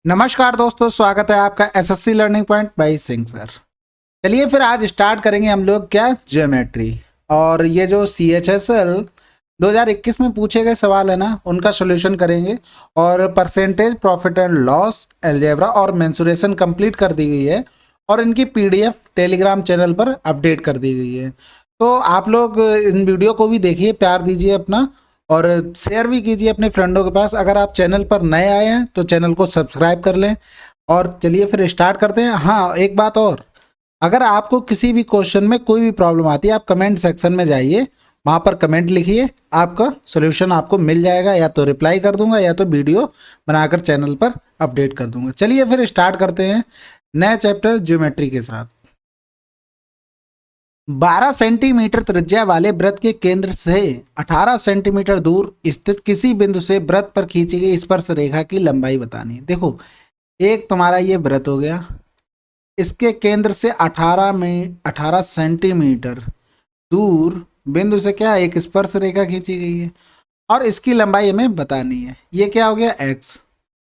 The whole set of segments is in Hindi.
नमस्कार दोस्तों, स्वागत है आपका SSC learning point by Singh sir. चलिए फिर आज स्टार्ट करेंगे हम लोग क्या ज्योमेट्री। और ये जो CHSL 2021 में पूछे गए सवाल है ना, उनका सॉल्यूशन करेंगे। और percentage profit and loss, algebra और मेंसुरेशन कंप्लीट कर दी गई है और इनकी PDF टेलीग्राम चैनल पर अपडेट कर दी गई है। तो आप लोग इन वीडियो को भी देखिए, प्यार दीजिए अपना और शेयर भी कीजिए अपने फ्रेंडों के पास। अगर आप चैनल पर नए आए हैं तो चैनल को सब्सक्राइब कर लें। और चलिए फिर स्टार्ट करते हैं। हाँ, एक बात और, अगर आपको किसी भी क्वेश्चन में कोई भी प्रॉब्लम आती है, आप कमेंट सेक्शन में जाइए, वहां पर कमेंट लिखिए, आपका सॉल्यूशन आपको मिल जाएगा। या तो रिप्लाई कर दूंगा या तो वीडियो बनाकर चैनल पर अपडेट कर दूंगा। चलिए फिर स्टार्ट करते हैं नए चैप्टर ज्योमेट्री के साथ। 12 सेंटीमीटर त्रिज्या वाले वृत्त के केंद्र से 18 सेंटीमीटर दूर स्थित किसी बिंदु से वृत्त पर खींची गई स्पर्श रेखा की लंबाई बतानी है। देखो, एक तुम्हारा ये वृत्त हो गया, इसके केंद्र से 18 सेंटीमीटर दूर बिंदु से क्या एक स्पर्श रेखा खींची गई है और इसकी लंबाई हमें बतानी है। ये क्या हो गया x।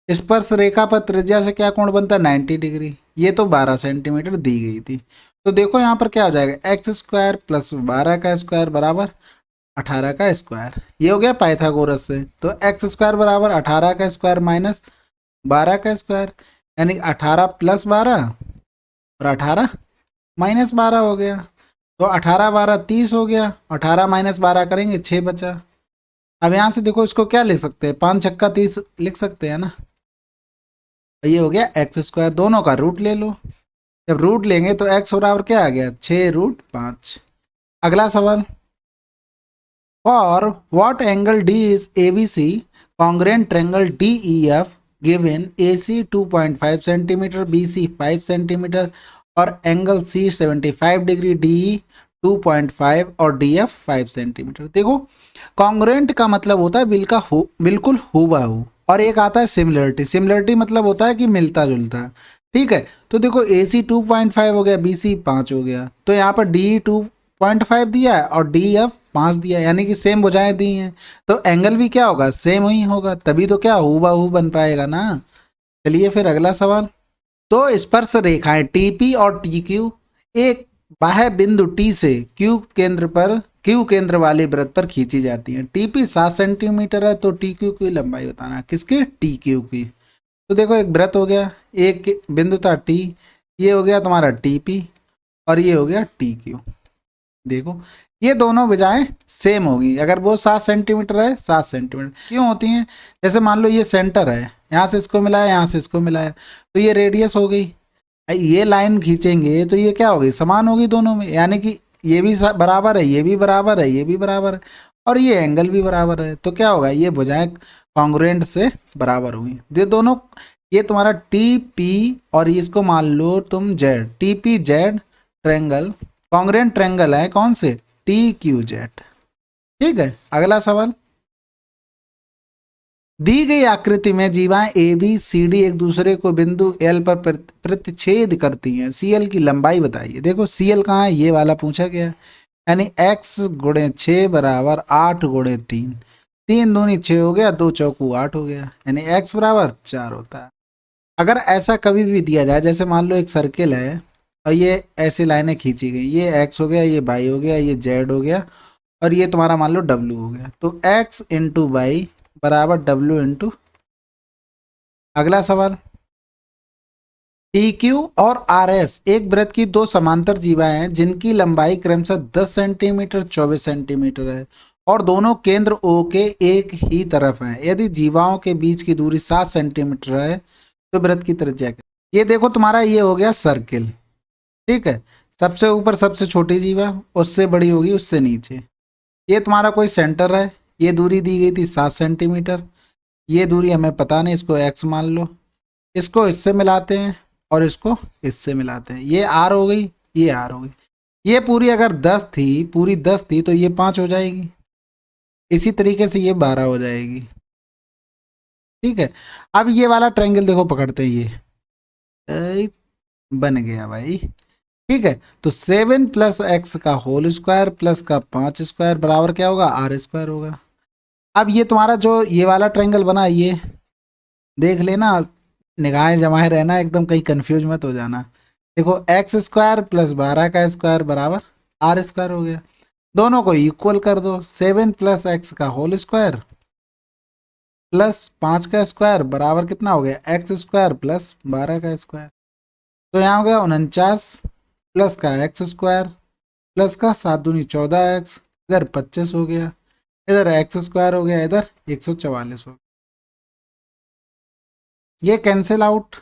स्पर्श रेखा पर त्रिज्या से क्या कोण बनता है 90 डिग्री। ये तो 12 सेंटीमीटर दी गई थी। तो देखो यहाँ पर क्या हो जाएगा, एक्स स्क्वायर प्लस 12 का स्क्वायर बराबर 18 का स्क्वायर। ये हो गया पाइथागोरस से। तो एक्स स्क्वायर बराबर 18 का स्क्वायर माइनस 12 का स्क्वायर, यानी 18 प्लस 12 और 18 माइनस 12 हो गया। तो 18 12 30 हो गया, 18 माइनस 12 करेंगे 6 बचा। अब यहाँ से देखो, इसको क्या लिख सकते हैं, 5 छक्का 30 लिख सकते हैं ना। ये हो गया एक्स स्क्वायर, दोनों का रूट ले लो। जब रूट लेंगे तो एक्स बराबर क्या आ गया, 6√5। अगला सवाल, for what angle D is ABC congruent triangle DEF given AC 2.5 centimetre, BC 5 centimetre और एंगल C 75 डिग्री, DE 2.5 और DF 5 सेंटीमीटर। देखो, कॉन्ग्रेंट का मतलब होता है बिल्कुल हूबहू, और एक आता है सिमिलरिटी। सिमिलरिटी मतलब होता है कि मिलता जुलता। ठीक है, तो देखो AC 2.5 हो गया, BC 5 हो गया, तो यहाँ पर DE 2.5 दिया है और DF 5 दिया है, यानी कि सेम भुजाएं दी हैं। तो एंगल भी क्या होगा, सेम ही होगा, तभी तो क्या हूबहू बन पाएगा ना। चलिए फिर अगला सवाल, तो स्पर्श रेखाएं TP और TQ एक बाह्य बिंदु T से Q केंद्र वाले वृत्त पर खींची जाती है। TP 7 सेंटीमीटर है, तो TQ की लंबाई बताना है। किसकी, TQ की। तो देखो, एक वृत्त हो गया, एक बिंदु था T, ये हो गया तुम्हारा TP और ये हो गया TQ। देखो, ये दोनों भुजाएं सेम होगी अगर वो 7 सेंटीमीटर है, 7 सेंटीमीटर क्यों होती हैं। जैसे मान लो ये सेंटर है, यहाँ से इसको मिलाया, यहाँ से इसको मिलाया, तो ये रेडियस हो गई। ये लाइन खींचेंगे तो ये क्या होगी, समान होगी दोनों में, यानी कि ये भी बराबर है, ये भी बराबर है, ये भी बराबर है और ये एंगल भी बराबर है। तो क्या होगा, ये भुजाएं कॉन्ग्रुएंट से बराबर हुई। ये दोनों, ये तुम्हारा TP और इसको मान लो तुम Z, TP Z triangle congruent triangle है कौन से, TQZ। ठीक है, अगला सवाल, दी गई आकृति में जीवाएं ABCD एक दूसरे को बिंदु L पर प्रतिच्छेद करती हैं। CL की लंबाई बताइए। देखो, CL कहाँ है, ये वाला पूछा गया, यानी x गुणे 6 बराबर 8 गुणे 3, 3 दूनी 6 हो गया, 2 चौकू 8 हो गया, यानी x बराबर 4 होता है। अगर ऐसा कभी भी दिया जाए, जैसे मान लो एक सर्किल है और ये ऐसी लाइनें खींची गई, ये x हो गया, ये y हो गया, ये z हो गया और ये तुम्हारा मान लो w हो गया, तो x इंटू वाई बराबर w इंटू। अगला सवाल, PQ और RS एक वृत्त की दो समांतर जीवाएं हैं जिनकी लंबाई क्रमशः 10 सेंटीमीटर 24 सेंटीमीटर है और दोनों केंद्र O के एक ही तरफ हैं। यदि जीवाओं के बीच की दूरी 7 सेंटीमीटर है तो वृत्त की त्रिज्या क्या। ये देखो, तुम्हारा ये हो गया सर्किल। ठीक है, सबसे ऊपर सबसे छोटी जीवा, उससे बड़ी होगी उससे नीचे। ये तुम्हारा कोई सेंटर है, ये दूरी दी गई थी 7 सेंटीमीटर, ये दूरी हमें पता नहीं, इसको x मान लो। इसको इससे मिलाते हैं और इसको इससे मिलाते हैं, ये r हो गई, ये r हो गई। ये पूरी अगर 10 थी, पूरी 10 थी तो ये 5 हो जाएगी, इसी तरीके से ये 12 हो जाएगी। ठीक है, अब ये वाला ट्रायंगल देखो पकड़ते हैं, ये बन गया भाई। ठीक है, तो 7 प्लस एक्स का होल स्क्वायर प्लस का 5 स्क्वायर बराबर क्या होगा, R स्क्वायर होगा। अब ये तुम्हारा जो ये वाला ट्रायंगल बना, ये देख लेना, निगाहें जमाए रहना, एकदम कहीं कंफ्यूज मत हो जाना। देखो एक्स स्क्वायर प्लस 12 का स्क्वायर बराबर आर स्क्वायर हो गया। दोनों को इक्वल कर दो, 7 + x का होल स्क्वायर प्लस 5 का स्क्वायर बराबर कितना हो गया, एक्स स्क्वायर प्लस 12 का स्क्वायर। तो यहाँ हो गया 49 प्लस का एक्स स्क्वायर प्लस का 7 दूनी 14 एक्स, इधर 25 हो गया, इधर एक्स स्क्वायर हो गया, इधर 144 हो गया। ये कैंसिल आउट।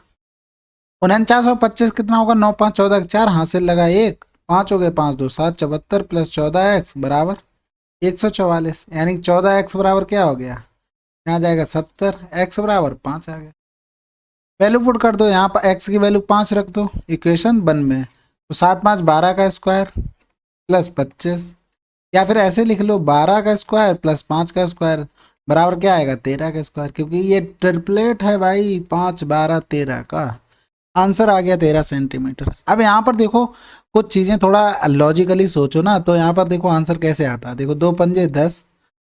49 और 25 कितना होगा, 9 × 5 = 14, 4 हाथ से लगा एक, 5 हो गए, 5 × 2 = 7, 74 प्लस 14x बराबर 144, यानी 14x बराबर क्या हो गया, यहाँ जाएगा 70, x बराबर 5 आ गया। वैल्यू पुट कर दो, यहाँ पर x की वैल्यू 5 रख दो इक्वेशन 1 में, तो 7×5 = 12 का स्क्वायर प्लस 25, या फिर ऐसे लिख लो 12 का स्क्वायर प्लस 5 का स्क्वायर बराबर क्या आएगा, 13 का स्क्वायर, क्योंकि ये ट्रिपलेट है भाई, 5 12 13 का आंसर आ गया 13 सेंटीमीटर। अब यहाँ पर देखो कुछ चीजें थोड़ा लॉजिकली सोचो ना, तो यहाँ पर देखो आंसर कैसे आता है। देखो 2×5 = 10,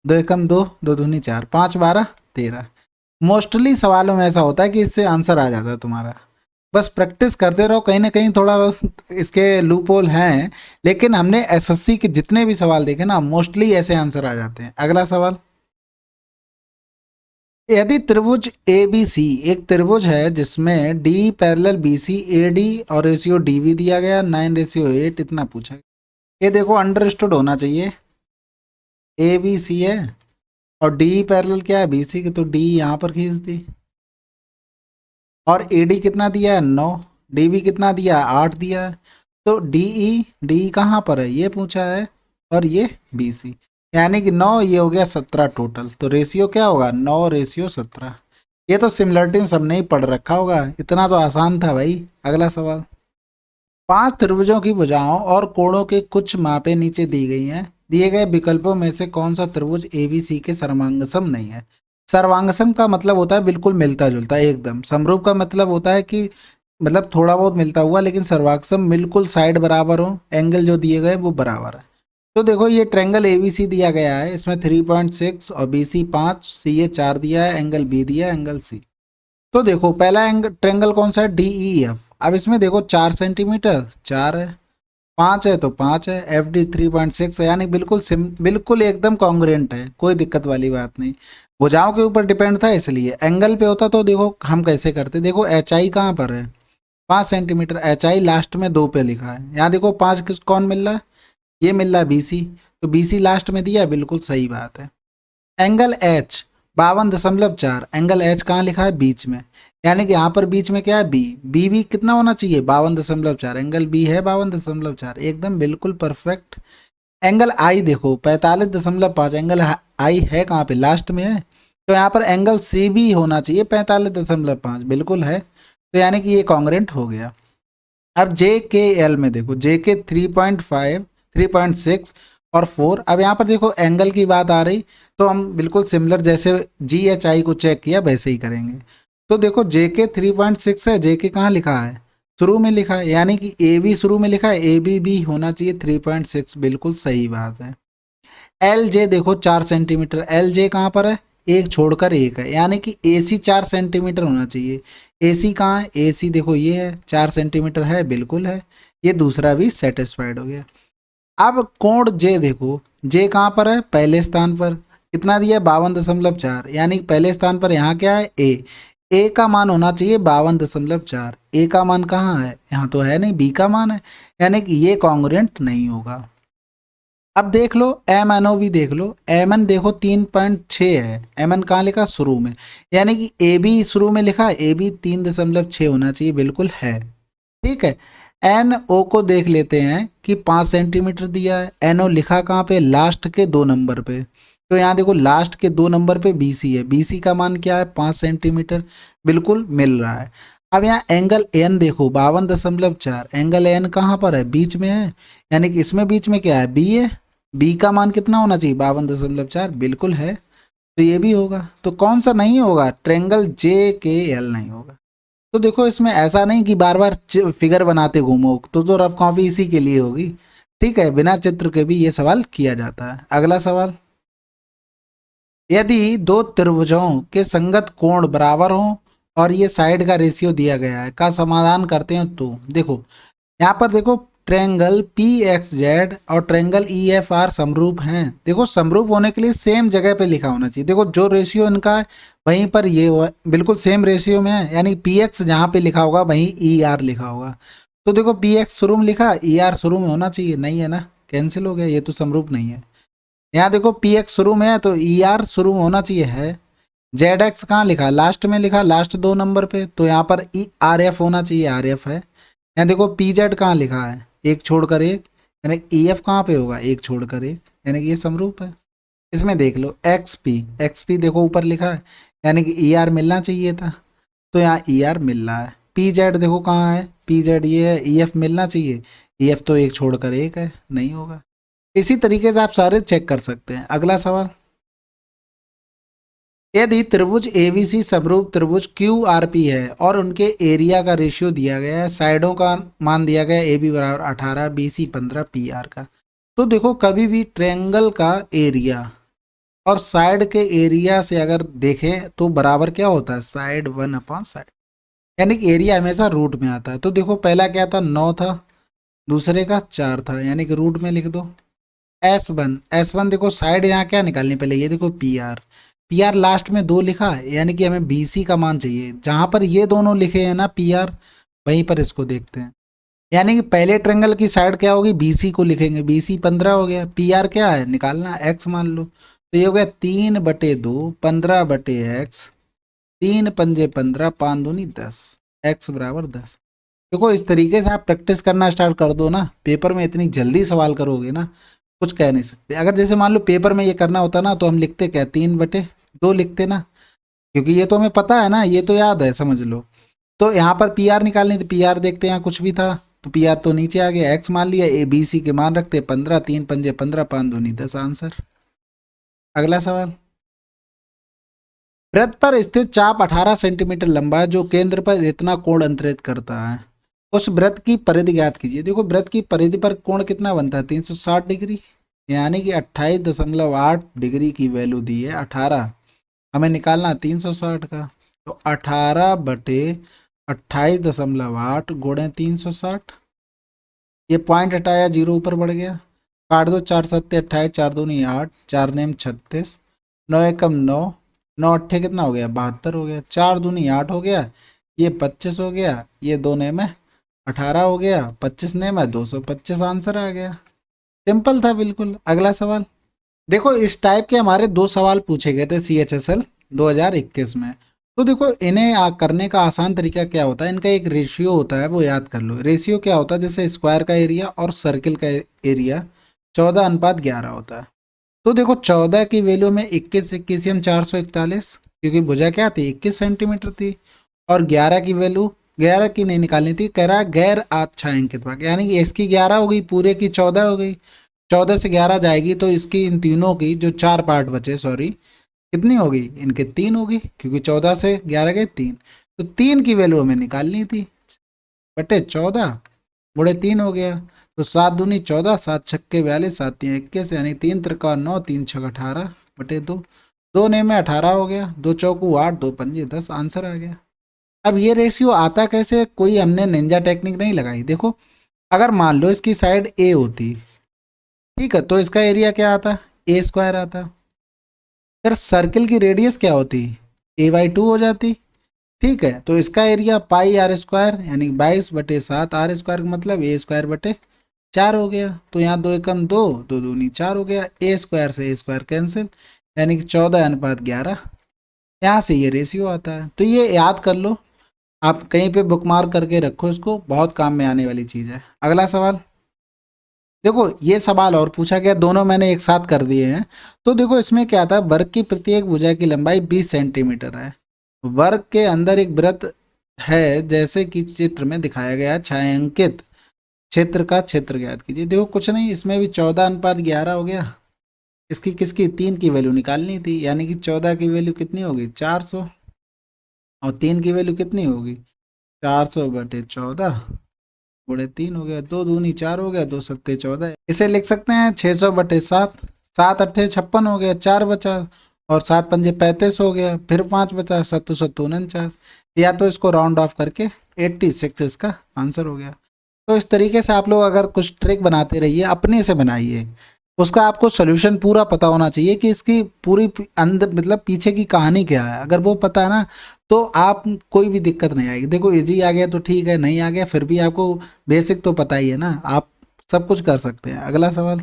2 × 1 = 2, 2 दूनी 4, 5 12 13। मोस्टली सवालों में ऐसा होता है कि इससे आंसर आ जाता है तुम्हारा। बस प्रैक्टिस करते रहो, कहीं ना कहीं थोड़ा बस इसके लूप होल हैं, लेकिन हमने एसएससी के जितने भी सवाल देखे ना, मोस्टली ऐसे आंसर आ जाते हैं। अगला सवाल, यदि त्रिभुज ए बी सी एक त्रिभुज है जिसमें D parallel B C A D और रेशियो डी भी दिया गया 9:8 इतना पूछा गया। ये देखो अंडरस्टूड होना चाहिए, ए बी सी है और डी पैरेलल क्या है बी सी की, तो डी यहाँ पर खींच दी, और ए डी कितना दिया है 9, डी भी कितना दिया है 8 दिया है, तो डी कहाँ पर है ये पूछा है, और ये बी सी, यानी कि 9, ये हो गया 17 टोटल। तो रेशियो क्या होगा, 9:17। ये तो सिमिलरिटी सबने ही पढ़ रखा होगा, इतना तो आसान था भाई। अगला सवाल, 5 त्रिभुजों की भुजाओं और कोणों के कुछ मापें नीचे दी गई हैं, दिए गए विकल्पों में से कौन सा त्रिभुज एबीसी के सर्वांगसम नहीं है। सर्वांगसम का मतलब होता है बिल्कुल मिलता जुलता एकदम, समरूप का मतलब होता है कि मतलब थोड़ा बहुत मिलता हुआ, लेकिन सर्वांगसम बिल्कुल साइड बराबर हो, एंगल जो दिए गए वो बराबर है। तो देखो ये ट्रेंगल एबीसी दिया गया है, इसमें 3.6 और बीसी 5, सी ए 4 दिया है, एंगल बी दिया है, एंगल सी। तो देखो पहला एंगल ट्रेंगल कौन सा है, डी ई एफ। अब इसमें देखो 4 सेंटीमीटर 4 है, 5 है तो 5 है, एफ डी 3.6 है, यानी बिल्कुल एकदम कॉन्ग्रुएंट है, कोई दिक्कत वाली बात नहीं। भुजाओं के ऊपर डिपेंड था इसलिए, एंगल पे होता तो देखो हम कैसे करते। देखो एच आई कहाँ पर है, 5 सेंटीमीटर, एच आई लास्ट में 2 पे लिखा है, यहाँ देखो 5 किस कौन मिल रहा है, ये मिल रहा है बीसी, तो बीसी लास्ट में दिया, बिल्कुल सही बात है। एंगल एच 52.4, एंगल एच कहाँ लिखा है, बीच में, यानी कि यहाँ पर बीच में क्या है, बी, बी भी कितना होना चाहिए 52.4, एंगल बी है 52.4, एकदम बिल्कुल परफेक्ट। एंगल आई देखो 45.5, एंगल आई है कहाँ पे, लास्ट में है, तो यहाँ पर एंगल सी भी होना चाहिए 45.5, बिल्कुल है, तो यानी कि ये कॉन्ग्रेंट हो गया। अब जे के एल में देखो, जे के 3.5 3.6 और 4। अब यहाँ पर देखो एंगल की बात आ रही, तो हम बिल्कुल सिमिलर जैसे जी एच आई को चेक किया वैसे ही करेंगे। तो देखो जे के 3.6 है, जे के कहाँ लिखा है, शुरू में लिखा है, यानी कि ए बी शुरू में लिखा है, ए बी भी होना चाहिए 3.6, बिल्कुल सही बात है। एल जे देखो 4 सेंटीमीटर, एल जे कहाँ पर है, एक छोड़कर एक है, यानी कि ए सी 4 सेंटीमीटर होना चाहिए। ए सी कहाँ है, ए सी देखो ये है 4 सेंटीमीटर है, बिल्कुल है, ये दूसरा भी सेटिस्फाइड हो गया। अब कोण जे देखो, जे कहाँ पर है, पहले स्थान पर, कितना दिया है 52.4, यानी पहले स्थान पर यहाँ क्या है ए का मान होना चाहिए 52.4, ए का मान कहाँ है, यहाँ तो है नहीं, बी का मान है, यानी कि ये कॉन्ग्रुएंट नहीं होगा। अब देख लो एम एन ओ भी देख लो, एम एन देखो 3.6 है, एम एन कहाँ लिखा शुरू में, यानी कि ए बी शुरू में लिखा है, ए बी 3.6 होना चाहिए, बिल्कुल है, ठीक है। एन ओ को देख लेते हैं कि 5 सेंटीमीटर दिया है, एन ओ लिखा कहाँ पे, लास्ट के 2 नंबर पे, तो यहाँ देखो लास्ट के 2 नंबर पे बी सी है, बी सी का मान क्या है 5 सेंटीमीटर, बिल्कुल मिल रहा है। अब यहाँ एंगल एन देखो 52.4, एंगल एन कहाँ पर है, बीच में है, यानी कि इसमें बीच में क्या है, बी है, बी का मान कितना होना चाहिए 52.4, बिल्कुल है, तो ये भी होगा। तो कौन सा नहीं होगा, ट्रेंगल जे के एल नहीं होगा। तो देखो इसमें ऐसा नहीं कि बार बार फिगर बनाते घूमो, तो रफ कॉपी इसी के लिए होगी, ठीक है, बिना चित्र के भी ये सवाल किया जाता है। अगला सवाल, यदि दो त्रिभुजों के संगत कोण बराबर हों और ये साइड का रेशियो दिया गया है, का समाधान करते हैं तो देखो यहाँ पर देखो ट्रेंगल पी एक्स जेड और ट्रेंगल ई एफ आर समरूप हैं। देखो समरूप होने के लिए सेम जगह पे लिखा होना चाहिए। देखो जो रेशियो इनका है वहीं पर ये बिल्कुल सेम रेशियो में है, यानी पी एक्स जहाँ पे लिखा होगा वहीं ई आर लिखा होगा। तो देखो पी एक्स शुरू में लिखा, ई आर शुरू में होना चाहिए, नहीं है ना, कैंसिल हो गया, ये तो समरूप नहीं है। यहाँ देखो पी एक्स शुरू में है तो ई आर शुरू में होना चाहिए है। जेड एक्स कहाँ लिखा, लास्ट में लिखा, लास्ट 2 नंबर पे, तो यहाँ पर ई आर एफ होना चाहिए, आर एफ है। यहाँ देखो पी जेड कहाँ लिखा है, एक छोड़कर एक, यानी ई एफ कहाँ पे होगा, एक छोड़कर एक, यानी कि ये समरूप है। इसमें देख लो एक्स पी देखो ऊपर लिखा है, यानी कि ई आर मिलना चाहिए था, तो यहाँ ई आर मिल रहा है। पी जेड देखो कहाँ है, पी जेड ये है, ई एफ मिलना चाहिए, ई एफ तो एक छोड़कर एक है, नहीं होगा। इसी तरीके से आप सारे चेक कर सकते हैं। अगला सवाल, यदि त्रिभुज एबीसी समरूप त्रिभुज क्यू आर पी है और उनके एरिया का रेशियो दिया गया है, साइडों का मान दिया गया है ए बी बराबर 18, बी सी 15, पी आर का, तो देखो कभी भी ट्रेंगल का एरिया और साइड के एरिया से अगर देखें तो बराबर क्या होता है, साइड 1/साइड, यानी कि एरिया हमेशा रूट में आता है। तो देखो पहला क्या था, 9 था, दूसरे का 4 था, यानी कि रूट में लिख दो। एस वन देखो साइड यहाँ क्या निकालनी, पहले ये देखो P R, P R last में 2 लिखा है, यानी कि हमें बी सी का मान चाहिए, जहां पर ये दोनों लिखे हैं ना पी आर, वहीं पर इसको देखते हैं। यानी कि पहले ट्रेंगल की साइड क्या होगी, बी सी को लिखेंगे, बी सी 15 हो गया, पी आर क्या है निकालना, एक्स मान लो, तो ये हो गया 3/2, 15/एक्स, 3×5 = 5×2 = 10, एक्स बराबर 10। देखो इस तरीके से आप प्रैक्टिस करना स्टार्ट कर दो ना, पेपर में इतनी जल्दी सवाल करोगे ना, कुछ कह नहीं सकते। अगर जैसे मान लो पेपर में ये करना होता ना, तो हम लिखते क्या, 3/2 लिखते ना, क्योंकि ये तो हमें पता है ना, ये तो याद है, समझ लो। तो यहाँ पर पी आर निकालनी थी, पी आर देखते हैं यहाँ कुछ भी था, तो पी आर तो नीचे आ गया, एक्स मान लिया, ए बी सी के मान रखते 15, 3×5 = 15, 5×2 = 10, आंसर। अगला सवाल, वृत्त पर स्थित चाप 18 सेंटीमीटर लंबा है जो केंद्र पर इतना कोण अंतरित करता है, उस वृत्त की परिधि ज्ञात कीजिए। देखो वृत्त की परिधि पर कोण कितना बनता है, 360 डिग्री, यानी कि 28.8 डिग्री की वैल्यू दी है, 18 हमें निकालना 360 का, तो 18/28.8 गुणे 360, ये पॉइंट हटाया, जीरो ऊपर बढ़ गया, काट दो, 4×7 = 28, 4×2 = 8, 4×9 = 36, 9×1 = 9, 9×8 कितना हो गया, 72 हो गया, 4×2 = 8 हो गया, ये 25 हो गया, ये 2×9 = 18 हो गया, 25×9 = 225, आंसर आ गया। सिंपल था बिल्कुल। अगला सवाल, देखो इस टाइप के हमारे 2 सवाल पूछे गए थे CHSL 2021 में। तो देखो इन्हें करने का आसान तरीका क्या होता है, इनका एक रेशियो होता है, वो याद कर लो। रेशियो क्या होता है, जैसे स्क्वायर का एरिया और सर्किल का एरिया 14:11 होता है। तो देखो 14 की वैल्यू में 21 441, क्योंकि भुजा क्या थी, 21 सेंटीमीटर थी, और 11 की वैल्यू, 11 की नहीं निकालनी थी, कह रहा गैर आच्छादित भाग, यानी कि इसकी 11 हो गई, पूरे की 14 हो गई, 14 से 11 जाएगी तो इसकी इन तीनों की जो 4 पार्ट बचे, सॉरी कितनी होगी, इनके 3 होगी, क्योंकि 14 से 11 गए 3, तो 3 की वैल्यू हमें निकालनी थी, बटे 14 गुणे 3 हो गया, तो 7×2 = 14, 7×6 = 42, 7×3 = 21, यानी 3×3 = 9, 3×6 = 18 बटे 2, 2×9 = 18 हो गया, 2×4 = 8, 2×5 = 10, आंसर आ गया। अब ये रेशियो आता कैसे, कोई हमने निंजा टेक्निक नहीं लगाई। देखो अगर मान लो इसकी साइड ए होती, ठीक है, तो इसका एरिया क्या आता, A² आता, फिर सर्किल की रेडियस क्या होती, A/2 हो जाती, ठीक है, तो इसका एरिया πr², यानी 22/7, R² का मतलब A²/4 हो गया, तो यहाँ 2×1 = 2, 2×2 = 4 हो गया, A² से A² कैंसिल, यानी कि 14:11, यहाँ से ये रेशियो आता है। तो ये याद कर लो, आप कहीं पे बुक मार्क करके रखो, इसको बहुत काम में आने वाली चीज़ है। अगला सवाल, देखो ये सवाल और पूछा गया, दोनों मैंने एक साथ कर दिए हैं। तो देखो इसमें क्या था, वर्ग की प्रत्येक भुजा की लंबाई 20 सेंटीमीटर है, वर्ग के अंदर एक वृत्त है जैसे कि चित्र में दिखाया गया है, छायांकित क्षेत्र का क्षेत्र ज्ञात कीजिए। देखो कुछ नहीं, इसमें भी 14:11 हो गया, इसकी किसकी, 3 की वैल्यू निकालनी थी, यानी कि 14 की वैल्यू कितनी होगी, 400, और 3 की वैल्यू कितनी होगी, 400/14 गुणे 3 हो गया, 2×2 = 4 हो गया, 2×7 = 14, इसे लिख सकते हैं 600/7, 7×8 = 56 हो गया, 4 बचा, और 7×5 = 35 हो गया, फिर 5 बचा, 7×7 = 49, या तो इसको राउंड ऑफ करके 86 इसका आंसर हो गया। तो इस तरीके से आप लोग अगर कुछ ट्रिक बनाते रहिए, अपने से बनाइए, उसका आपको सोल्यूशन पूरा पता होना चाहिए कि इसकी पूरी अंदर मतलब पीछे की कहानी क्या है। अगर वो पता है ना तो आप कोई भी दिक्कत नहीं आएगी। देखो इजी आ गया तो ठीक है, नहीं आ गया फिर भी आपको बेसिक तो पता ही है ना, आप सब कुछ कर सकते हैं। अगला सवाल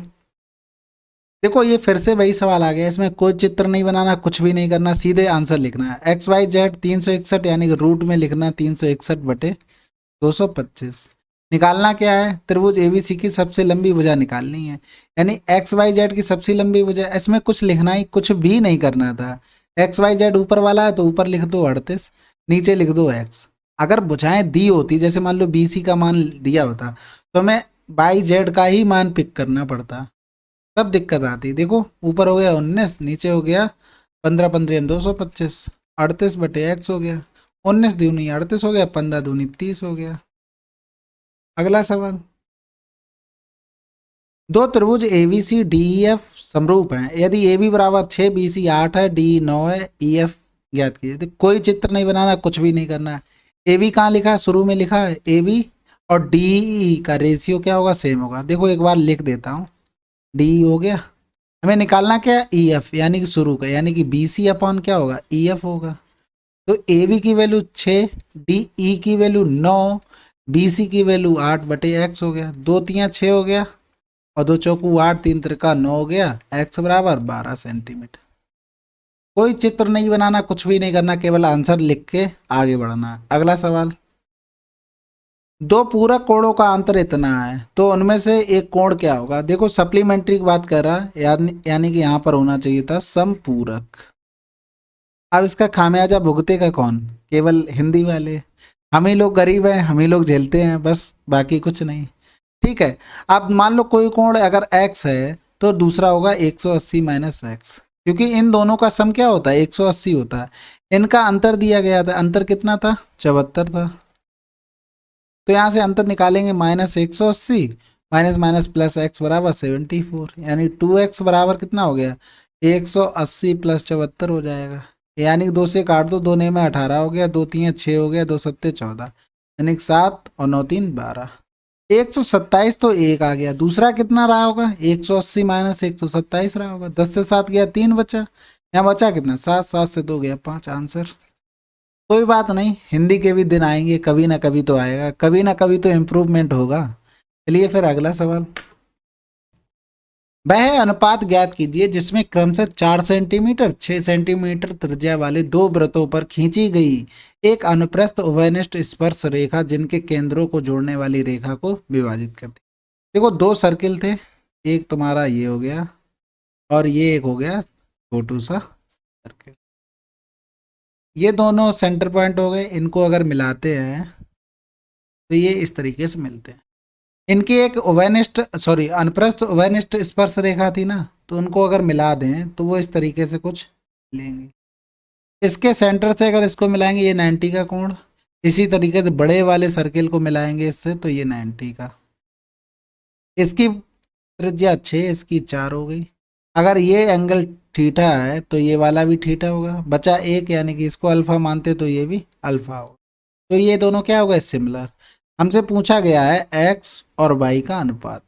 देखो, ये फिर से वही सवाल आ गया, इसमें कोई चित्र नहीं बनाना, कुछ भी नहीं करना, सीधे आंसर लिखना है। एक्स वाई जेड 361 यानी कि रूट में लिखना है 361/225। निकालना क्या है, त्रिभुज एबीसी की सबसे लंबी भुजा निकालनी है। यानी एक्स वाई जेड की सबसे लंबी भुजा, इसमें कुछ लिखना ही कुछ भी नहीं करना था। एक्स वाई जेड ऊपर वाला है तो ऊपर लिख दो 38, नीचे लिख दो एक्स। अगर भुजाएं दी होती, जैसे मान लो बीसी का मान दिया होता, तो मैं वाई जेड का ही मान पिक करना पड़ता, तब दिक्कत आती। देखो ऊपर हो गया 19, नीचे हो गया 15 15 225, 38/x हो गया। 19 दूनी 38 हो गया, 15 दूनी 30 हो गया। अगला सवाल, दो त्रिभुज A B C D E F समरूप हैं, यदि ए बी बराबर 6, बी सी 8 है, डी 9 है, ई एफ ज्ञात कीजिए। तो कोई चित्र नहीं बनाना, कुछ भी नहीं करना है। ए बी कहाँ लिखा है, शुरू में लिखा है ए बी, और डी का रेशियो क्या होगा, सेम होगा। देखो एक बार लिख देता हूँ, डी हो गया। हमें निकालना क्या है, ई एफ यानी कि शुरू का, यानी कि बी सी अपॉन क्या होगा, ई एफ होगा। तो ए बी की वैल्यू 6, डी ई की वैल्यू 9, बी सी की वैल्यू 8/x हो गया। दो तियाँ 6 हो गया, और दो चौकू 8, तीन त्रिका 9 हो गया। एक्स बराबर 12 सेंटीमीटर। कोई चित्र नहीं बनाना, कुछ भी नहीं करना, केवल आंसर लिख के आगे बढ़ना। अगला सवाल, दो पूरक कोणों का अंतर इतना है, तो उनमें से एक कोण क्या होगा। देखो सप्लीमेंट्री की बात कर रहा है, यानी कि यहाँ पर होना चाहिए था समपूरक। अब इसका खामियाजा भुगतेगा कौन, केवल हिंदी वाले। हम ही लोग गरीब हैं, हम ही लोग झेलते हैं बस, बाकी कुछ नहीं। ठीक है, अब मान लो कोई कोण अगर x है तो दूसरा होगा 180 माइनस एक्स, क्योंकि इन दोनों का सम क्या होता है, 180 होता है। इनका अंतर दिया गया था, अंतर कितना था, 74 था। तो यहाँ से अंतर निकालेंगे, -180 माइनस माइनस प्लस एक्स बराबर 74, यानी 2x बराबर कितना हो गया, 180 प्लस 74 हो जाएगा। यानी कि 2 से काट दो, 2 ने में 18 हो गया, 2 3 6 हो गया, 2 सत्ते 14, यानी 7 और 9 3 12। 127 तो एक आ गया, दूसरा कितना रहा होगा, 180 माइनस 127 रहा होगा। 10 से 7 गया, 3 बचा, यहाँ बचा कितना, 7, 7 से 2 गया 5, आंसर। कोई बात नहीं, हिंदी के भी दिन आएंगे, कभी ना कभी तो आएगा, कभी ना कभी तो इम्प्रूवमेंट होगा। चलिए फिर अगला सवाल, वह अनुपात ज्ञात कीजिए जिसमें क्रमशः 4 सेंटीमीटर 6 सेंटीमीटर त्रिज्या वाले दो वृत्तों पर खींची गई एक अनुप्रस्थ उभयनिष्ठ स्पर्श रेखा जिनके केंद्रों को जोड़ने वाली रेखा को विभाजित करती। देखो दो सर्किल थे, एक तुम्हारा ये हो गया और ये एक हो गया छोटू सा सर्किल, ये दोनों सेंटर पॉइंट हो गए। इनको अगर मिलाते हैं तो ये इस तरीके से मिलते हैं। इनकी एक उभयनिष्ठ सॉरी अनुप्रस्थ उभयनिष्ठ स्पर्श रेखा थी ना, तो उनको अगर मिला दें तो वो इस तरीके से कुछ लेंगे। इसके सेंटर से अगर इसको मिलाएंगे ये 90 का कोण, इसी तरीके से बड़े वाले सर्किल को मिलाएंगे इससे तो ये 90 का। इसकी त्रिज्या 6, इसकी 4 हो गई। अगर ये एंगल थीटा है तो ये वाला भी थीटा होगा, बचा एक, यानी कि इसको अल्फा मानते तो ये भी अल्फा होगा। तो ये दोनों क्या हो गए, सिमिलर। हमसे पूछा गया है एक्स और वाई का अनुपात।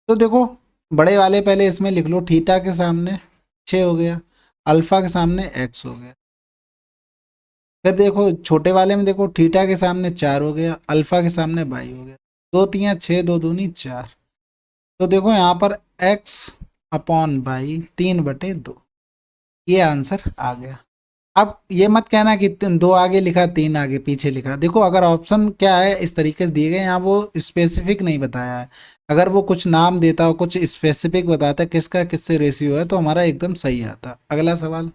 तो देखो बड़े वाले पहले इसमें लिख लो, थीटा के सामने 6 हो गया, अल्फा के सामने एक्स हो गया। फिर देखो छोटे वाले में देखो, थीटा के सामने 4 हो गया, अल्फा के सामने वाई हो गया। दो तियाँ 6, दो दूनी 4। तो देखो यहाँ पर एक्स अपॉन वाई 3/2, ये आंसर आ गया। अब ये मत कहना कि दो आगे लिखा तीन आगे पीछे लिखा। देखो अगर ऑप्शन क्या है इस तरीके से दिए गए, यहाँ वो स्पेसिफिक नहीं बताया है। अगर वो कुछ नाम देता हो, कुछ स्पेसिफिक बताता किसका किससे रेशियो है, तो हमारा एकदम सही आता। अगला सवाल,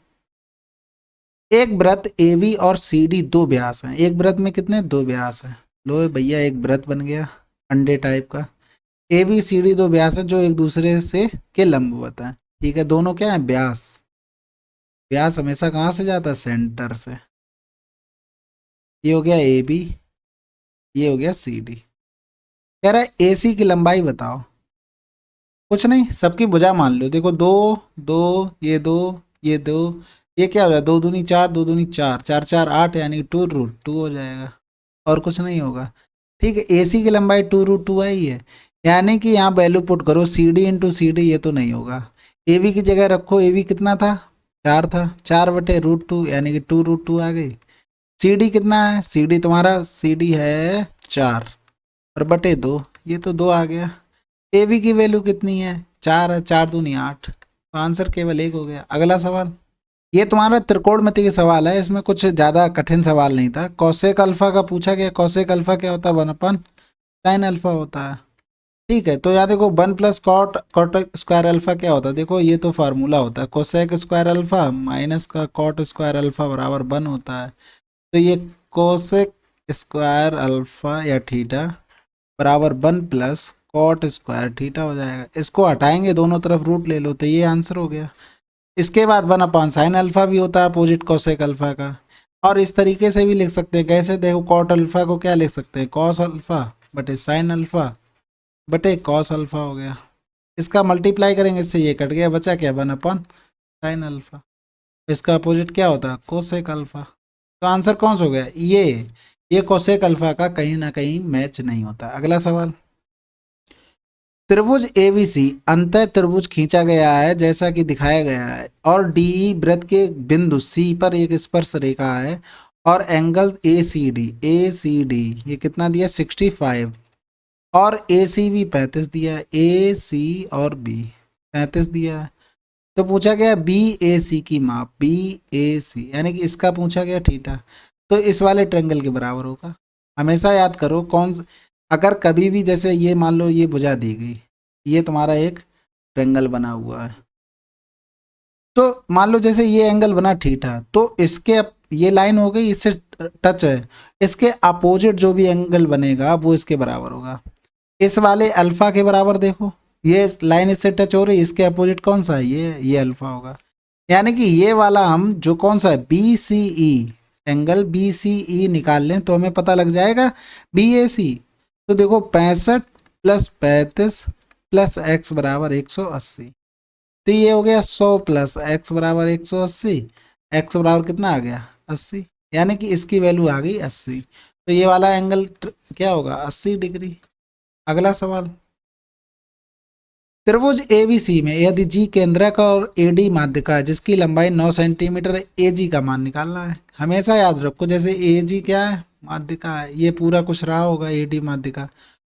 एक वृत्त ए बी और सी डी दो व्यास हैं। एक वृत्त में कितने, दो व्यास हैं। लो भैया एक वृत्त बन गया अंडे टाइप का। ए बी सी डी दो व्यास है जो एक दूसरे से के लंबवत है। ठीक है, दोनों क्या है, व्यास। व्यास हमेशा कहाँ से जाता है, सेंटर से। ये हो गया ए बी, ये हो गया सी डी। कह रहा है ए सी की लंबाई बताओ। कुछ नहीं, सबकी भुजा मान लो। देखो दो दो, ये दो, ये दो, ये क्या हो जाएगा, दो दूनी चार, दो दूनी चार, चार चार आठ, यानी टू रूट टू हो जाएगा, और कुछ नहीं होगा। ठीक है, एसी की लंबाई टू रूट टू आई है, यानी कि यहाँ वैल्यू पुट करो C D into C D, ये तो नहीं होगा। ए बी की जगह रखो, ए बी कितना था, चार था, चार बटे रूट टू, यानी कि टू रूट टू आ गई। सी डी कितना है, सी डी तुम्हारा सी डी है चार, और बटे दो, ये तो दो आ गया। ए बी की वैल्यू कितनी है, चार है, चार दूनी आठ, तो आंसर केवल एक हो गया। अगला सवाल, ये तुम्हारा त्रिकोणमिति का सवाल है, इसमें कुछ ज्यादा कठिन सवाल नहीं था। कौसेक अल्फा का पूछा गया, कौसेक अल्फा क्या होता है, वन अपन साइन अल्फा होता है। ठीक है, तो यहाँ देखो one plus cot cot square alpha क्या होता है, देखो ये तो फार्मूला होता है, कोसेक स्क्वायर अल्फा माइनस का कॉट स्क्वायर अल्फा बराबर वन होता है। तो ये कोसेक स्क्वायर अल्फा या थीटा बराबर one plus cot square theta हो जाएगा। इसको हटाएंगे, दोनों तरफ रूट ले लो, तो ये आंसर हो गया। इसके बाद वन अपॉन साइन अल्फा भी होता है अपोजिट कोसेक अल्फा का। और इस तरीके से भी लिख सकते हैं, कैसे देखो, कॉट अल्फा को क्या लिख सकते हैं, कॉस अल्फा बटे साइन अल्फा बटे कॉस अल्फा हो गया। इसका मल्टीप्लाई करेंगे, इससे ये कट गया, बचा क्या, वन अपॉन साइन अल्फा। इसका अपोजिट क्या होता है, कोसेक अल्फा। तो आंसर कौन सा हो गया, ये कोसेक अल्फा का कहीं ना कहीं मैच नहीं होता। अगला सवाल, त्रिभुज एबीसी अंतः त्रिभुज खींचा गया है जैसा कि दिखाया गया है, और डी वृत्त के बिंदु सी पर एक स्पर्श रेखा है, और एंगल ए सी डी ये कितना दिया, 65, और ए सी बी 35 दिया है, ए सी और बी 35 दिया है। तो पूछा गया बी ए सी की माप, बी ए सी यानी कि इसका पूछा गया थीटा, तो इस वाले ट्रेंगल के बराबर होगा। हमेशा याद करो अगर कभी भी जैसे ये मान लो ये भुजा दी गई, ये तुम्हारा एक ट्रेंगल बना हुआ है, तो मान लो जैसे ये एंगल बना थीटा, तो ये लाइन हो गई इससे टच है, इसके अपोजिट जो भी एंगल बनेगा वो इसके बराबर होगा। इस वाले अल्फा के बराबर देखो, ये लाइन इससे टच हो रही है, इसके अपोजिट कौन सा है, ये अल्फा होगा। यानी कि ये वाला हम जो कौन सा है, बी सी ई, एंगल बी सी ई निकाल लें तो हमें पता लग जाएगा बी ए सी। तो देखो 65 प्लस 35 प्लस एक्स बराबर 180, तो ये हो गया 100 प्लस एक्स बराबर 180, एक्स बराबर कितना आ गया 80, यानी कि इसकी वैल्यू आ गई 80। तो ये वाला एंगल क्या होगा, 80 डिग्री। अगला सवाल, त्रिभुज एबीसी में यदि जी केंद्रक और एडी माध्यिका है जिसकी लंबाई 9 सेंटीमीटर, ए जी का मान निकालना है। हमेशा याद रखो, जैसे ए जी क्या है, माध्यिका है, ये पूरा कुछ रहा होगा ए डी माध्यिका,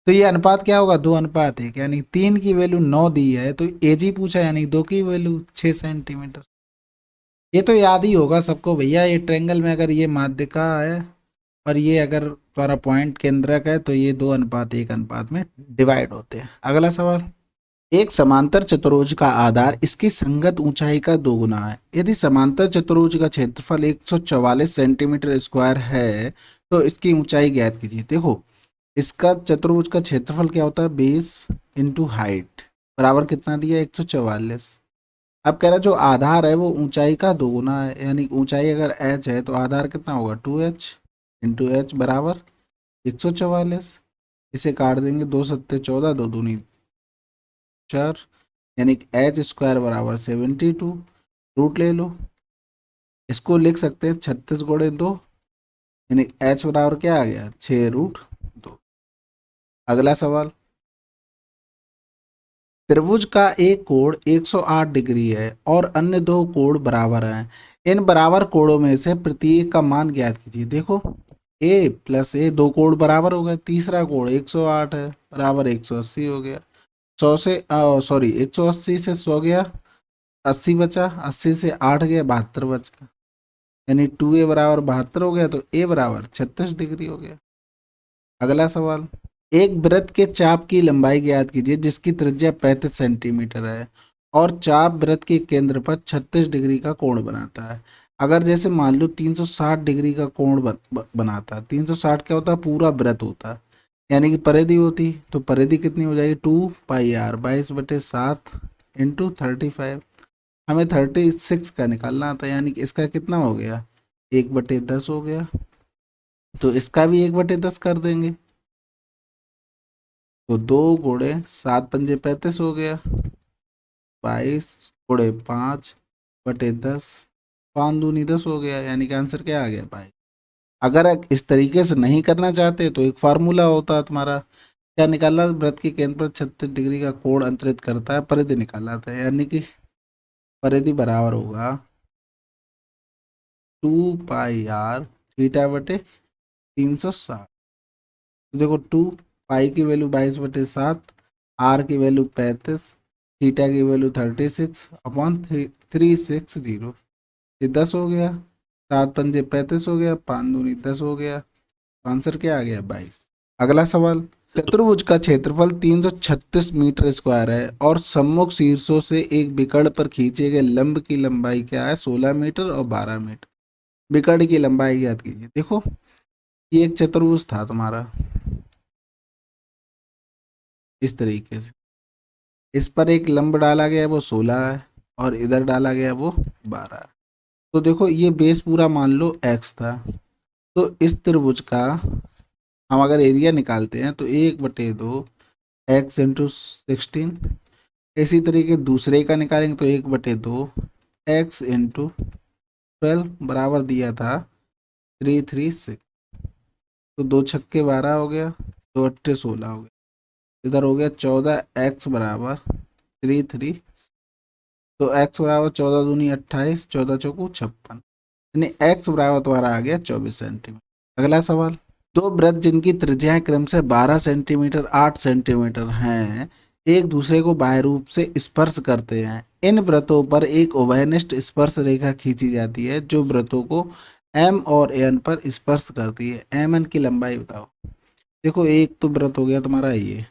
तो ये अनुपात क्या होगा, 2:1, यानी 3 की वैल्यू 9 दी है, तो ए जी पूछा यानी 2 की वैल्यू 6 सेंटीमीटर। ये तो याद ही होगा सबको भैया, ये ट्रेंगल में अगर ये माध्यिका है और ये अगर तुम्हारा पॉइंट केंद्रक है, तो ये 2:1 अनुपात में डिवाइड होते हैं। अगला सवाल, एक समांतर चतुर्भुज का आधार इसकी संगत ऊंचाई का दोगुना है। यदि समांतर चतुर्भुज का क्षेत्रफल 144 सेंटीमीटर स्क्वायर है तो इसकी ऊंचाई ज्ञात कीजिए। देखो, इसका चतुर्भुज का क्षेत्रफल क्या होता है, बेस इंटू हाइट बराबर कितना दिया, 144। अब कह रहा है जो आधार है वो ऊंचाई का दोगुना है, यानी ऊंचाई अगर h है तो आधार कितना होगा, 2h इंटू एच बराबर 144। इसे काट देंगे, 2 सत्ते 14, दो दूनी 4, यानी एच स्क्वायर बराबर 72। रूट ले लो, इसको लिख सकते हैं 36 × 2, यानी एच बराबर क्या आ गया, 6√2। अगला सवाल, त्रिभुज का एक कोण 108 डिग्री है और अन्य दो कोण बराबर हैं। इन बराबर कोणों में से प्रत्येक का मान ज्ञात कीजिए। देखो, ए प्लस ए, दो कोण बराबर हो गए, तीसरा कोण 108 है बराबर 180 हो गया। 100 से सॉरी 180 से 100 गया, 80 बचा, 80 से 8 गया, 72 बचा, यानी 2a बराबर 72 हो गया, तो a बराबर 36 डिग्री हो गया। अगला सवाल, एक वृत्त के चाप की लंबाई ज्ञात कीजिए जिसकी त्रिज्या 35 सेंटीमीटर है और चाप वृत्त के केंद्र पर 36 डिग्री का कोण बनाता है। अगर जैसे मान लो 360 डिग्री का कोण बनाता है, 360 क्या होता है, पूरा वृत्त होता है, यानी कि परिधि होती, तो परिधि कितनी हो जाएगी, 2πr 22/7 इंटू 35। हमें 36 का निकालना था, यानी कि इसका कितना हो गया, 1/10 हो गया, तो इसका भी 1/10 कर देंगे, तो 2 × 7 × 5 = 35 हो गया, 22/5 10 5 दूनी 10 हो गया, यानी कि आंसर क्या आ गया पाई। अगर इस तरीके से नहीं करना चाहते तो एक फार्मूला होता है तुम्हारा, क्या निकालना, वृत्त के केंद्र पर 36 डिग्री का कोण अंतरित करता है, परिधि निकाला था, यानी कि परिधि बराबर होगा 2 पाई r थीटा बटे 360। तो देखो 2 पाई की वैल्यू 22/7, आर की वैल्यू 35, थीटा की वैल्यू 36/360। ये 10 हो गया, 7 पंजे 35 हो गया, 5 दूनी 10 हो गया, आंसर क्या आ गया 22। अगला सवाल, चतुर्भुज का क्षेत्रफल 336 मीटर स्क्वायर है और सम्मुख शीर्षों से एक विकर्ण पर खींचे गए लंब की लंबाई क्या है, 16 मीटर और 12 मीटर। विकर्ण की लंबाई याद कीजिए। देखो ये एक चतुर्भुज था तुम्हारा इस तरीके से, इस पर एक लंब डाला गया है वो 16 है और इधर डाला गया है वो 12 है। तो देखो ये बेस पूरा मान लो x था, तो इस त्रिभुज का हम अगर एरिया निकालते हैं तो 1/2 x इंटू 16। इसी तरीके दूसरे का निकालेंगे तो 1/2 x इंटू 12 बराबर दिया था 336। तो 2 छक्के 12 हो गया, 2 अट्ठे 16 हो गया, इधर हो गया 14 x बराबर 33। तो x बराबर 14 दूनी 28, 14 चौकू 56, यानी x बराबर तुम्हारा आ गया 24 सेंटीमीटर। अगला सवाल, दो वृत्त जिनकी त्रिज्याएं क्रमशः 12 सेंटीमीटर 8 सेंटीमीटर हैं एक दूसरे को बाह्य रूप से स्पर्श करते हैं। इन वृत्तों पर एक उभयनिष्ठ स्पर्श रेखा खींची जाती है जो वृत्तों को M और N पर स्पर्श करती है। MN की लंबाई बताओ। देखो एक तो वृत्त हो गया तुम्हारा ये,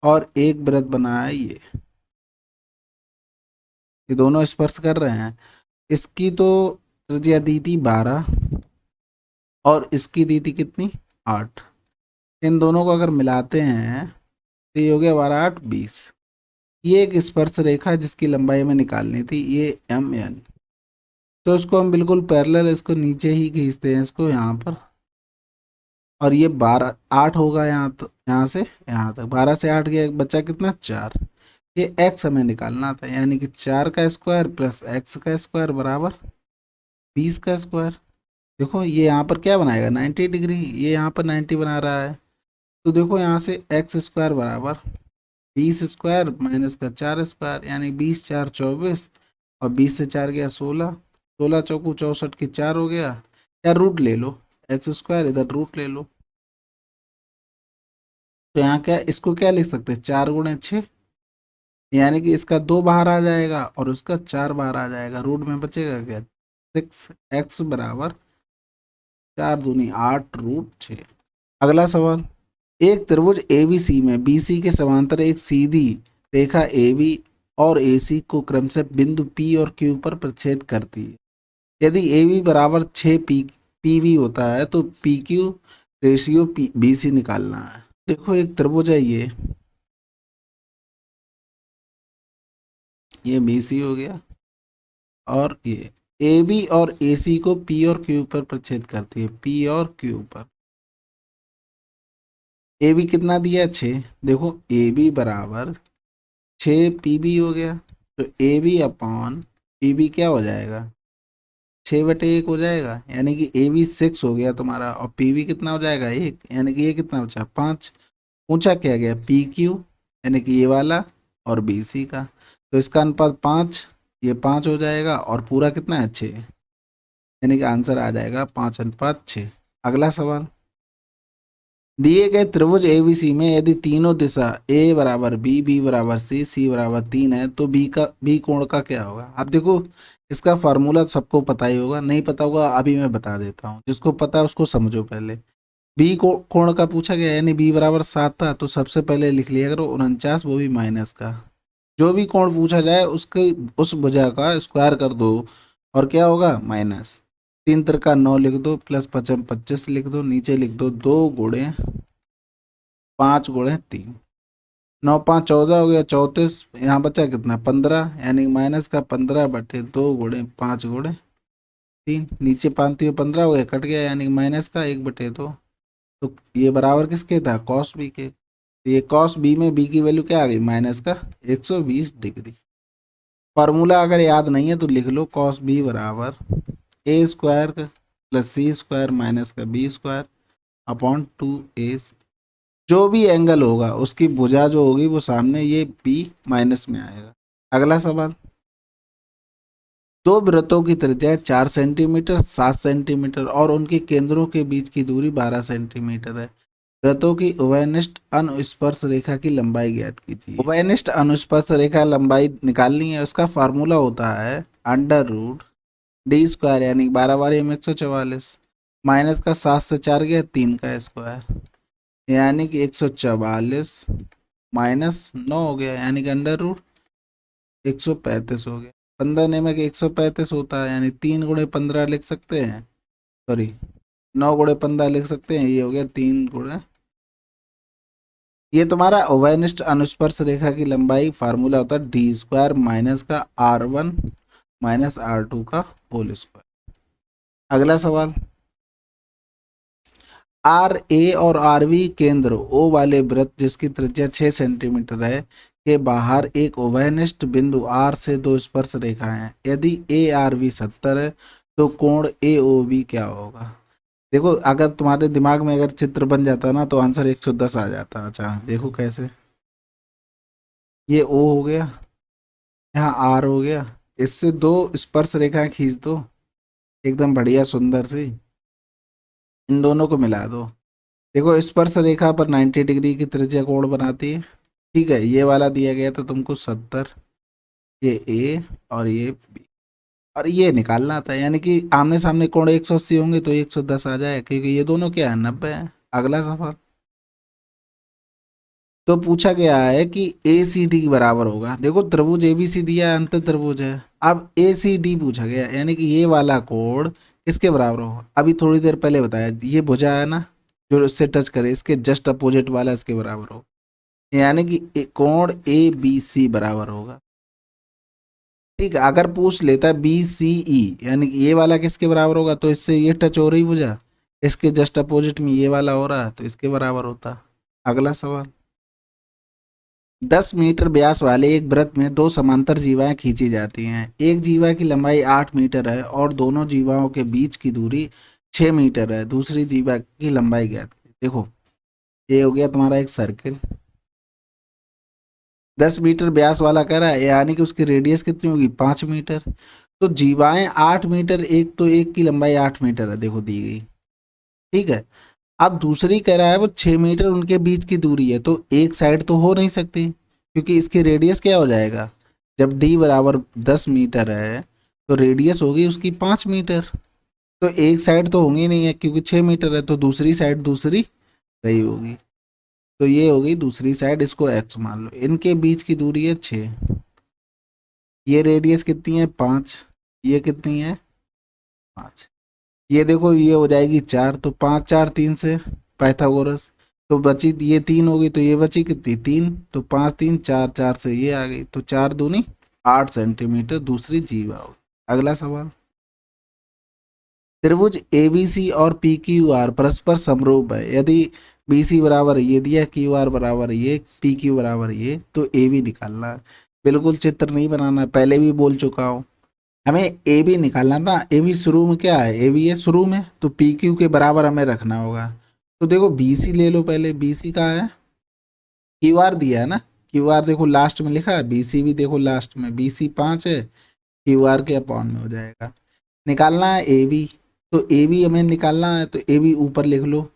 और एक वृत्त बना है ये दोनों स्पर्श कर रहे हैं। इसकी तो त्रिज्या दी थी 12 और इसकी दी थी कितनी 8। इन दोनों को अगर मिलाते हैं तो ये हो गया 12 8 20। ये एक स्पर्श रेखा है जिसकी लंबाई हमें निकालनी थी, ये MN। तो इसको हम बिल्कुल पैरेलल इसको नीचे ही खींचते हैं इसको यहाँ पर, और ये 12 8 होगा यहाँ, तो यहाँ से यहाँ तक 12 से 8 गया, बच्चा कितना 4। ये x हमें निकालना था, यानी कि 4 का स्क्वायर प्लस x का स्क्वायर बराबर 20 का स्क्वायर। देखो ये यहाँ पर क्या बनाएगा 90 डिग्री, ये यहाँ पर 90 बना रहा है। तो देखो यहाँ से एक्स स्क्वायर बराबर 20 स्क्वायर माइनस का 4 स्क्वायर, यानी 20 4 24, और 20 से 4 गया 16, 16 चौकू 64 की 4 हो गया, या रूट ले लो एक्स स्क्वायर, इधर रूट ले लो। तो यहाँ क्या इसको क्या लिख सकते हैं 4 गुणे 6, यानी कि इसका 2 बाहर आ जाएगा और उसका 4 बाहर आ जाएगा, रूट में बचेगा क्या 6x बराबर 4 दूनी 8 √6। अगला सवाल, एक त्रिभुज एबीसी में बीसी के समांतर एक सीधी रेखा AB और AC को क्रमशः बिंदु P और Q पर प्रच्छेद करती है। यदि AB बराबर 6 PV होता है तो PQ रेशियो BC निकालना है। देखो एक त्रिभुज है ये BC हो गया, और ये AB और AC को P और Q पर प्रच्छेद करती है, P और Q पर। AB कितना दिया 6, देखो AB बराबर 6 PB हो गया, तो AB अपॉन PB क्या हो जाएगा 6/1 हो जाएगा, यानी कि AB 6 हो गया तुम्हारा, और PB कितना हो जाएगा 1, यानी कि ये कितना बचा 5। पूछा क्या गया PQ, यानी कि ये वाला, और BC का, तो इसका अनुपात 5, ये 5 हो जाएगा, और पूरा कितना है 6, यानी कि आंसर आ जाएगा 5:6। अगला सवाल, दिए गए त्रिभुज एबीसी में यदि तीनों दिशा ए बराबर बी, बी बराबर सी, सी बराबर 3 है तो बी कोण का क्या होगा। अब देखो इसका फार्मूला सबको पता ही होगा, नहीं पता होगा अभी मैं बता देता हूँ, जिसको पता है उसको समझो। पहले कोण का पूछा गया, यानी बी बराबर 7 था, तो सबसे पहले लिख लिया करो 49, वो भी माइनस का। जो भी कोण पूछा जाए उसके उस भुजा का स्क्वायर कर दो, और क्या होगा माइनस। 3 × 9 लिख दो, प्लस 5 × 25 लिख दो, नीचे लिख दो 2 × 5 × 3, 9 × 5 = 14 हो गया 34, यहाँ बचा कितना 15, यानी माइनस का 15/2 × 5 × 3, नीचे 5×3 = 15 हो गया, कट गया, यानी माइनस का 1/2। तो ये बराबर किसके था कॉस बी के। ये कॉस बी में बी की वैल्यू क्या आ गई माइनस का 120 डिग्री। फॉर्मूला अगर याद नहीं है तो लिख लो, कॉस बी बराबर ए स्क्वायर प्लस सी स्क्वायर माइनस का बी स्क्वायर अपॉन 2a। जो भी एंगल होगा उसकी भुजा जो होगी वो सामने ये बी माइनस में आएगा। अगला सवाल, दो वृत्तों की त्रिज्या 4 सेंटीमीटर 7 सेंटीमीटर और उनके केंद्रों के बीच की दूरी 12 सेंटीमीटर है। वृत्तों की उभयनिष्ठ अनुस्पर्श रेखा की लंबाई ज्ञात कीजिए। उभयनिष्ठ अनुस्पर्श रेखा लंबाई निकालनी है, उसका फार्मूला होता है अंडर रूट डी स्क्वायर यानी 12 बार 144 माइनस का 7 से 4 गया 3 का स्क्वायर यानी कि 144 माइनस 9 हो गया यानी कि अंडर रूट 135 हो गया। 15 ने के 135 होता है यानी 3 × 15 लिख सकते हैं, सॉरी 9 × 15 लिख सकते हैं। ये हो गया 3 × ये तुम्हारा उभयनिष्ठ अनुस्पर्श रेखा की लंबाई फार्मूला होता है डी स्क्वायर माइनस का r1 माइनस r2 का होल स्क्वायर। अगला सवाल, आर ए और आर बी केंद्र ओ वाले वृत्त जिसकी त्रिज्या 6 सेंटीमीटर है के बाहर एक उभयनिष्ठ बिंदु आर से दो स्पर्श रेखाएं हैं। यदि ए आर बी 70 है तो कोण ए ओ बी क्या होगा। देखो अगर तुम्हारे दिमाग में अगर चित्र बन जाता ना तो आंसर 110 आ जाता। अच्छा देखो कैसे, ये ओ हो गया, यहाँ आर हो गया, इससे दो स्पर्श रेखाएं खींच दो एकदम बढ़िया सुंदर सी, इन दोनों को मिला दो। देखो स्पर्श रेखा पर 90 डिग्री की त्रिज्या कोण बनाती है। ठीक है, ये वाला दिया गया था तुमको 70, ये ए और ये बी, और ये निकालना था यानी कि आमने सामने कोण 180 होंगे तो 110 आ जाए क्योंकि ये दोनों क्या है 90 है। अगला सवाल, तो पूछा गया है कि ए सी डी बराबर होगा। देखो त्रिभुज एबीसी दिया है, अंत त्रिभुज है। अब ए सी डी पूछा गया यानी कि ये वाला कोण किसके बराबर होगा। अभी थोड़ी देर पहले बताया ये भुजा है ना जो उससे टच करे, इसके जस्ट अपोजिट वाला इसके बराबर होगा यानी कि कोण ए बी सी बराबर होगा। ठीक है, अगर पूछ लेता बी सी ई यानी कि ये वाला किसके बराबर होगा तो इससे ये टच हो रही भुजा, इसके जस्ट अपोजिट में ये वाला हो रहा है तो इसके बराबर होता। अगला सवाल, 10 मीटर व्यास वाले एक वृत्त में दो समांतर जीवाएं खींची जाती हैं। एक जीवा की लंबाई 8 मीटर है और दोनों जीवाओं के बीच की दूरी 6 मीटर है। दूसरी जीवा की लंबाई ज्ञात कीजिए। देखो ये हो गया तुम्हारा एक सर्किल, 10 मीटर व्यास वाला कह रहा है यानी कि उसकी रेडियस कितनी होगी 5 मीटर। तो जीवाएं 8 मीटर, एक तो एक की लंबाई 8 मीटर है देखो दी गई। ठीक है, अब दूसरी कह रहा है वो 6 मीटर उनके बीच की दूरी है, तो एक साइड तो हो नहीं सकती क्योंकि इसकी रेडियस क्या हो जाएगा, जब डी बराबर 10 मीटर है तो रेडियस होगी उसकी 5 मीटर, तो एक साइड तो होंगी नहीं है क्योंकि 6 मीटर है तो दूसरी साइड दूसरी रही होगी। तो ये होगी दूसरी साइड, इसको एक्स मान लो। इनके बीच की दूरी है 6, ये रेडियस कितनी है 5, ये कितनी है 5, ये देखो ये हो जाएगी 4, तो 5 4 3 से पाइथागोरस, तो बची ये 3 होगी तो ये बची कितनी 3, तो 5 3 4 4 से ये आ गई, तो 4 दूनी 8 सेंटीमीटर दूसरी जीवा होगी। अगला सवाल, त्रिभुज एबीसी और पी क्यू आर परस्पर समरूप है। यदि बी सी बराबर ये दिया, क्यू आर बराबर ये, पी क्यू बराबर ये, तो ए बी निकालना है। बिल्कुल चित्र नहीं बनाना, पहले भी बोल चुका हूँ। हमें ए बी निकालना था। ए बी शुरू में क्या है, ए बी है शुरू में, तो पी क्यू के बराबर हमें रखना होगा। तो देखो बी सी ले लो पहले, बी सी कहाँ है, क्यू आर दिया है ना, क्यू आर देखो लास्ट में लिखा है, बी सी भी देखो लास्ट में, बी सी 5 है, क्यू आर के अपॉन में हो जाएगा। निकालना है ए बी, तो ए बी हमें निकालना है तो ए बी ऊपर लिख लो,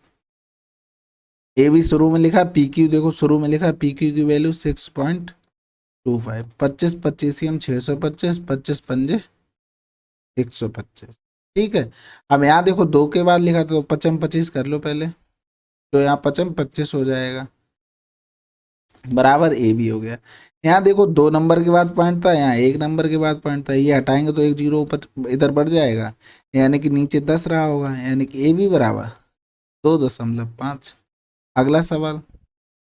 ए बी शुरू में लिखा, पी क्यू देखो शुरू में लिखा, पी क्यू की वैल्यू 6.25, 25 25 625, 25 पंजे 125। ठीक है, अब यहाँ देखो 2 के बाद लिखा था तो 55 25 कर लो पहले, तो यहाँ 55 25 हो जाएगा बराबर ए बी हो गया। यहाँ देखो 2 नंबर के बाद पॉइंट था, यहाँ 1 नंबर के बाद पॉइंट था, ये हटाएंगे तो एक जीरो ऊपर इधर बढ़ जाएगा यानी कि नीचे 10 रहा होगा यानी कि ए बी बराबर 2.5। अगला सवाल,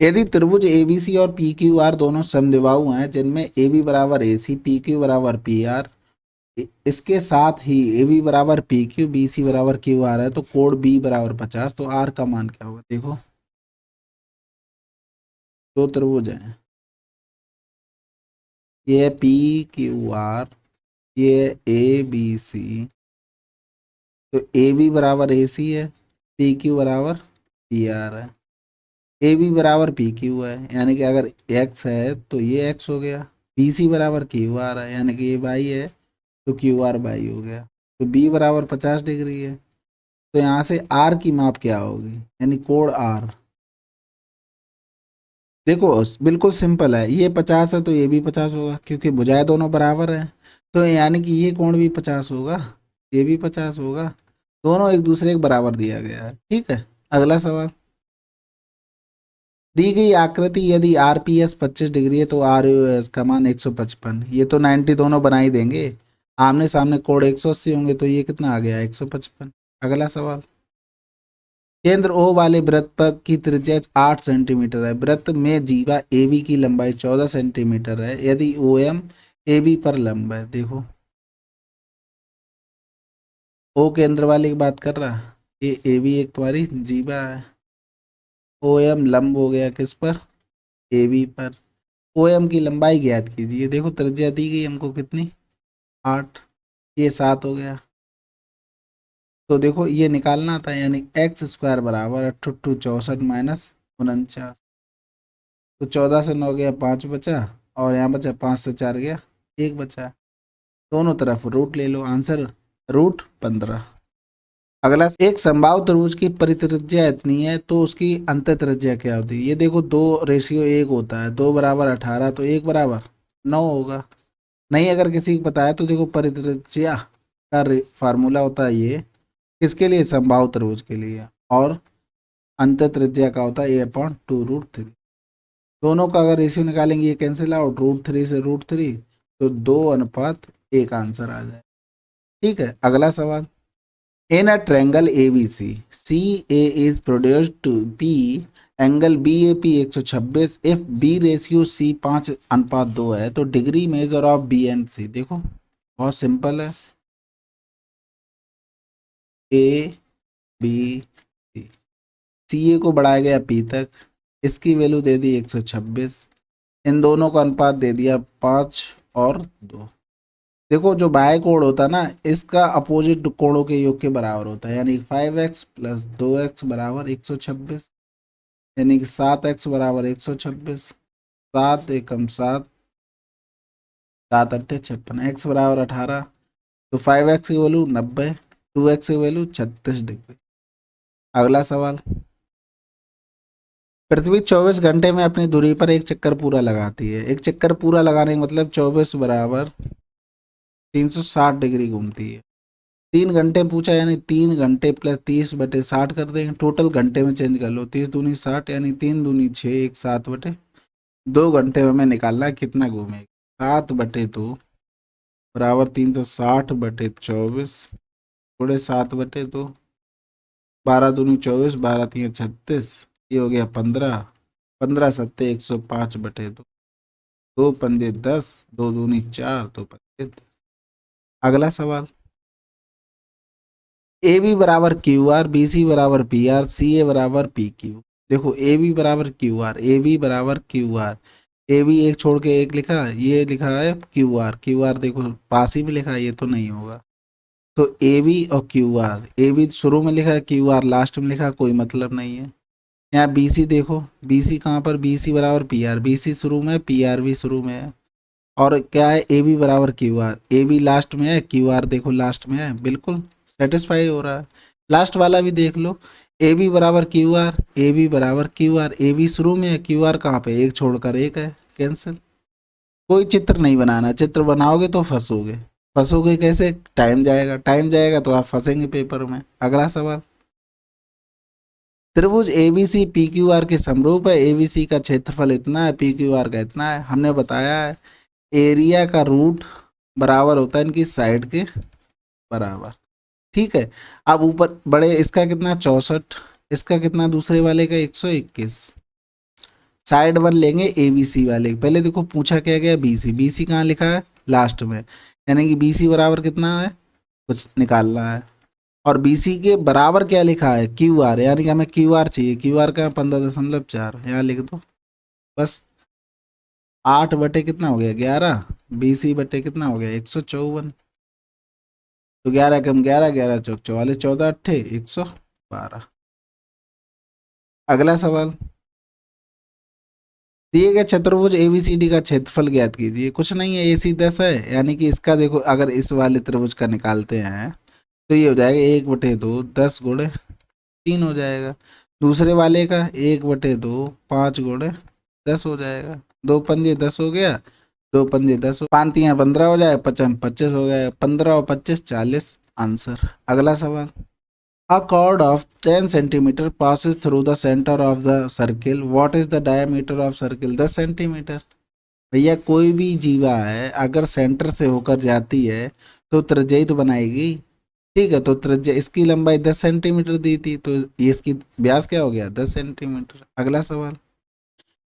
यदि त्रिभुज एबीसी और पी क्यू आर दोनों समद्विबाहु हैं जिनमें ए बी बराबर ए सी, पी क्यू बराबर पी आर, इसके साथ ही ए बी बराबर पी क्यू, बी सी बराबर क्यू आर है, तो कोण बी बराबर 50, तो आर का मान क्या होगा। देखो दो त्रिभुज हैं, ये पी क्यू आर, ये ए बी सी, तो ए बी बराबर ए सी है, पी क्यू बराबर पी आर है, ए बी बराबर पी क्यू है, यानी कि अगर एक्स है तो ये एक्स हो गया, बी सी बराबर क्यू आर है, यानी कि ये बाई है तो क्यू आर बाई हो गया, तो बी बराबर 50 डिग्री है। तो यहाँ से आर की माप क्या होगी, यानी कोण आर। देखो बिल्कुल सिंपल है, ये 50 है तो ये भी 50 होगा, क्योंकि भुजाएं दोनों बराबर है, तो यानी कि ये कोण भी 50 होगा, ये भी 50 होगा, दोनों एक दूसरे के बराबर दिया गया है। ठीक है, अगला सवाल। दी गई आकृति यदि आर पी एस 25 डिग्री है तो आर यू एस का मान 155, ये तो 90 दोनों बना ही देंगे, आमने सामने कोण 180 होंगे, तो ये कितना आ गया 155। अगला सवाल। केंद्र ओ वाले वृत्त पर की त्रिज्या 8 सेंटीमीटर है, वृत्त में जीवा ए बी की लंबाई 14 सेंटीमीटर है, यदि ओ एम ए बी पर लंब है। देखो ओ केंद्र वाले की बात कर रहा, ये ए बी एक तुम्हारी जीवा है, ओ एम लंब हो गया किस पर, ए बी पर। ओ एम की लंबाई ज्ञात कीजिए, देखो त्रिज्या दी गई हमको कितनी 8, ये 7 हो गया, तो देखो ये निकालना था, यानी एक्स स्क्वायर बराबर 8 64 माइनस 49, तो 14 से 9 गया 5 बचा, और यहाँ बचा 5 से 4 गया 1 बचा, दोनों तरफ रूट ले लो, आंसर √15। अगला, एक समबाहु त्रिभुज की परित्रिज्या इतनी है तो उसकी अंत त्रिज्या क्या होती है। ये देखो 2:1 होता है, 2 बराबर 18, तो 1 बराबर 9 होगा। नहीं अगर किसी को पता है तो देखो परित्रिज्या का फार्मूला होता है ये किसके लिए, समबाहु त्रिभुज के लिए, और अंत त्रिज्या का होता है a/2√3। दोनों का अगर रेशियो निकालेंगे ये कैंसिल आउट, √3 से √3, तो 2:1 आंसर आ जाए। ठीक है, अगला सवाल। In a triangle ABC, CA is produced to be angle BAP 126 if B ratio C 5:2 है, तो degree measure of B and C। देखो बहुत सिंपल है, A B C, CA को बढ़ाया गया P तक, इसकी वैल्यू दे दी 126, इन दोनों का अनुपात दे दिया 5:2। देखो जो बाह्य कोण होता है ना, इसका अपोजिट कोणों के योग के बराबर होता है, यानी 5x + 2x बराबर 126, यानी कि 7x बराबर 126, 7 एकम 7, 7 अट्ठे 56, x बराबर 18, तो 5x की वैल्यू 90, 2x की वैल्यू 36 डिग्री। अगला सवाल। पृथ्वी 24 घंटे में अपनी दूरी पर एक चक्कर पूरा लगाती है, एक चक्कर पूरा लगाने का मतलब 24 बराबर 360 डिग्री घूमती है। 3 घंटे पूछा, यानी 3 घंटे + 30/60 कर देंगे, टोटल घंटे में चेंज कर लो, 30 दूनी 60, यानी 3 दूनी 6, 1 7/2 घंटे में हमें निकालना है कितना घूमेगा, 7/2 बराबर 360/24 थोड़े 7/2, 12 दूनी 24, 12 3 36, ये हो गया 15, 15 7 105/2, 2 पंजे 10, 2 दूनी 4, 2 पंजे 10। अगला सवाल। ए बी बराबर क्यू आर, बी सी बराबर पी आर, सी ए बराबर पी क्यू। देखो ए बी बराबर क्यू आर, ए बी बराबर क्यू आर, ए बी एक छोड़ के एक लिखा, ये लिखा है क्यू आर, क्यू आर देखो पास ही में लिखा है, ये तो नहीं होगा, तो ए बी और क्यू आर, ए बी शुरू में लिखा है, क्यू आर लास्ट में लिखा, कोई मतलब नहीं है। यहाँ बी सी देखो, बी सी कहाँ पर, बी सी बराबर पी आर, बी सी शुरू में, पी आर भी शुरू में है, और क्या है ए बी बराबर Q R, A B last में है, क्यू आर देखो लास्ट में है, बिल्कुल सेटिस्फाई हो रहा है। लास्ट वाला भी देख लो, ए बी बराबर क्यू आर, ए बी बराबर क्यू आर, ए बी शुरू में है, क्यू आर कहाँ पे, एक छोड़कर एक है, कैंसिल। कोई चित्र नहीं बनाना, चित्र बनाओगे तो फंसोगे, फंसोगे कैसे, टाइम जाएगा, टाइम जाएगा तो आप फंसेंगे पेपर में। अगला सवाल। त्रिभुज एबीसी पी क्यू आर के समरूप है, एबीसी का क्षेत्रफल इतना है, पी क्यू आर का इतना है, हमने बताया है एरिया का रूट बराबर होता है इनकी साइड के बराबर। ठीक है, अब ऊपर बड़े, इसका कितना 64, इसका कितना दूसरे वाले का 121, साइड 1 लेंगे एबीसी वाले, पहले देखो पूछा क्या गया बीसी, बीसी कहाँ लिखा है लास्ट में, यानी कि बीसी बराबर कितना है कुछ निकालना है, और बीसी के बराबर क्या लिखा है क्यू आर, यानी कि हमें क्यू आर चाहिए, क्यू आर का 15.4 यहाँ लिख दो बस, 8 बटे कितना हो गया 11, BC बटे कितना हो गया 154। तो 11 कम 11, 11 चौक 44, 14 अट्ठे 112। अगला सवाल, दिए गए चतुर्भुज एबीसीडी का क्षेत्रफल ज्ञात कीजिए। कुछ नहीं है, AC 10 है, यानी कि इसका देखो अगर इस वाले त्रिभुज का निकालते हैं तो ये हो जाएगा 1/2, 10 गुणे 3 हो जाएगा। दूसरे वाले का 1/2, 5 गुणे 10 हो जाएगा। 2 पंजे 10 हो गया, 2 पंजे 10, 5 तियां 15 हो जाएगा, 55 हो गया, 15 और 25 40 आंसर। अगला सवाल, A chord of 10 centimeter passes through the center of the circle. What is the diameter of circle? 10 centimetre. भैया कोई भी जीवा है अगर सेंटर से होकर जाती है तो त्रिज्या ही तो बनाएगी। ठीक है, तो त्रिज्या इसकी लंबाई 10 सेंटीमीटर दी थी, तो ये इसकी व्यास क्या हो गया 10 सेंटीमीटर। अगला सवाल,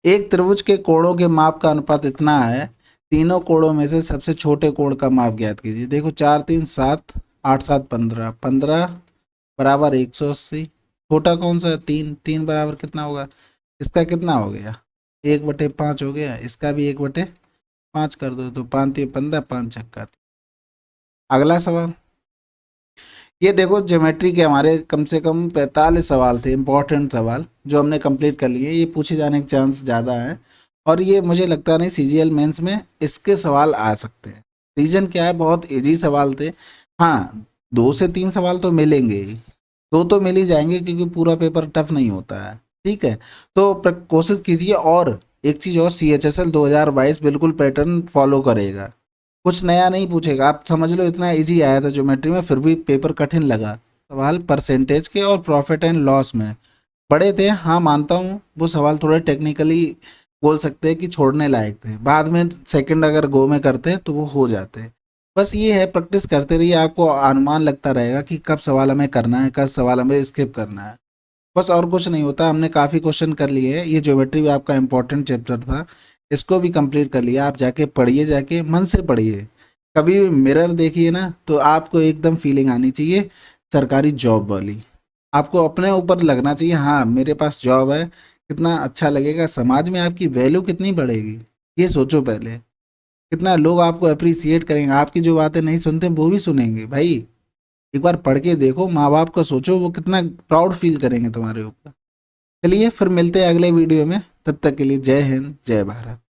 एक त्रिभुज के कोणों के माप का अनुपात इतना है, तीनों कोणों में से सबसे छोटे कोण का माप ज्ञात कीजिए। देखो 4 3 7, 8 7 15, 15 बराबर 180। छोटा कौन सा है 3, 3 बराबर कितना होगा, इसका कितना हो गया 1/5 हो गया, इसका भी 1/5 कर दो, तो 5 3 15, 5 छक्का। अगला सवाल, ये देखो ज्योमेट्री के हमारे कम से कम 45 सवाल थे, इंपॉर्टेंट सवाल जो हमने कंप्लीट कर लिए। ये पूछे जाने के चांस ज़्यादा हैं और ये मुझे लगता नहीं CGL मेंस में इसके सवाल आ सकते हैं। रीज़न क्या है, बहुत इजी सवाल थे। हाँ, 2 से 3 सवाल तो मिलेंगे ही, 2 तो मिल ही जाएंगे क्योंकि पूरा पेपर टफ नहीं होता है। ठीक है, तो कोशिश कीजिए। और एक चीज़ और, CHSL 2022 बिल्कुल पैटर्न फॉलो करेगा, कुछ नया नहीं पूछेगा। आप समझ लो इतना इजी आया था ज्योमेट्री में, फिर भी पेपर कठिन लगा। सवाल परसेंटेज के और प्रॉफिट एंड लॉस में बड़े थे, हाँ मानता हूँ। वो सवाल थोड़े टेक्निकली बोल सकते हैं कि छोड़ने लायक थे, बाद में सेकंड अगर गो में करते तो वो हो जाते। बस ये है, प्रैक्टिस करते रहिए, आपको अनुमान लगता रहेगा कि कब सवाल हमें करना है, कब सवाल हमें स्किप करना है। बस और कुछ नहीं होता। हमने काफ़ी क्वेश्चन कर लिए हैं, ये ज्योमेट्री भी आपका इंपॉर्टेंट चैप्टर था, इसको भी कंप्लीट कर लिया। आप जाके पढ़िए, जाके मन से पढ़िए। कभी भी मिरर देखिए ना तो आपको एकदम फीलिंग आनी चाहिए सरकारी जॉब वाली। आपको अपने ऊपर लगना चाहिए, हाँ मेरे पास जॉब है, कितना अच्छा लगेगा, समाज में आपकी वैल्यू कितनी बढ़ेगी। ये सोचो पहले, कितना लोग आपको अप्रिसिएट करेंगे, आपकी जो बातें नहीं सुनते वो भी सुनेंगे। भाई एक बार पढ़ के देखो, माँ बाप का सोचो, वो कितना प्राउड फील करेंगे तुम्हारे ऊपर। चलिए फिर मिलते हैं अगले वीडियो में, तब तक के लिए जय हिंद जय भारत।